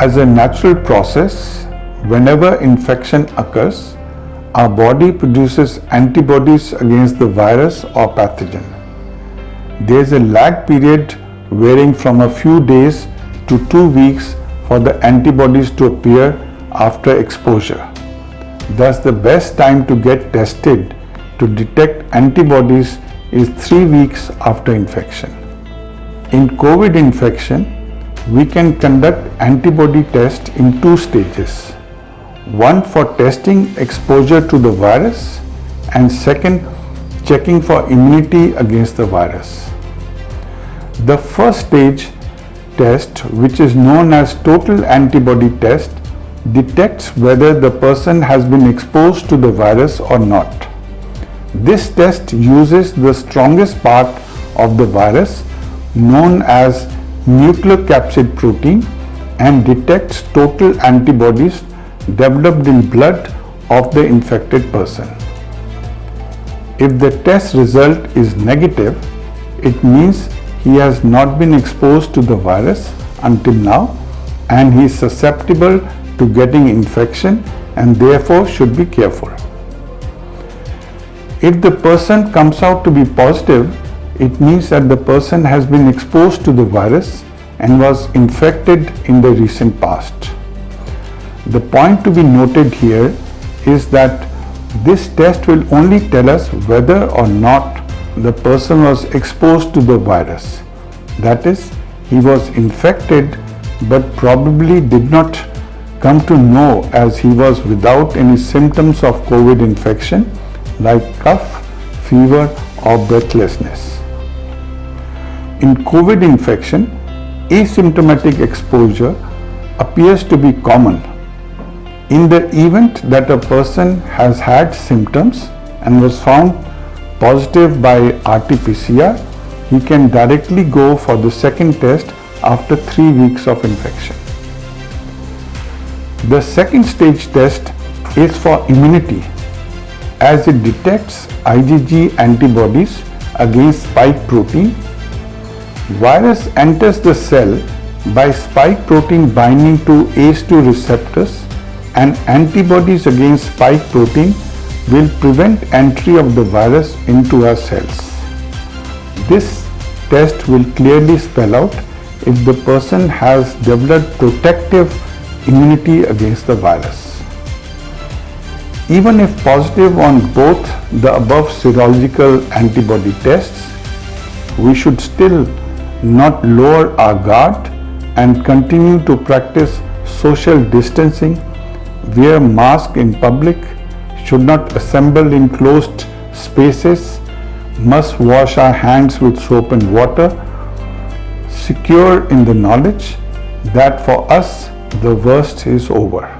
As a natural process, whenever infection occurs, our body produces antibodies against the virus or pathogen. There is a lag period varying from a few days to 2 weeks for the antibodies to appear after exposure. Thus, the best time to get tested to detect antibodies is 3 weeks after infection. In COVID infection, we can conduct antibody test in 2 stages. One for testing exposure to the virus, and second checking for immunity against the virus. The first stage test, which is known as total antibody test, detects whether the person has been exposed to the virus or not. This test uses the strongest part of the virus, known as nucleocapsid protein, and detects total antibodies developed in blood of the infected person. If the test result is negative, it means he has not been exposed to the virus until now and he is susceptible to getting infection and therefore should be careful. If the person comes out to be positive, it means that the person has been exposed to the virus and was infected in the recent past. The point to be noted here is that this test will only tell us whether or not the person was exposed to the virus. That is, he was infected but probably did not come to know as he was without any symptoms of COVID infection like cough, fever or breathlessness. In COVID infection, asymptomatic exposure appears to be common. In the event that a person has had symptoms and was found positive by RT-PCR, he can directly go for the second test after 3 weeks of infection. The second stage test is for immunity, as it detects IgG antibodies against spike protein. Virus enters the cell by spike protein binding to ACE2 receptors, and antibodies against spike protein will prevent entry of the virus into our cells. This test will clearly spell out if the person has developed protective immunity against the virus. Even if positive on both the above serological antibody tests, we should still not lower our guard and continue to practice social distancing, wear mask in public, should not assemble in closed spaces, must wash our hands with soap and water, secure in the knowledge that for us the worst is over.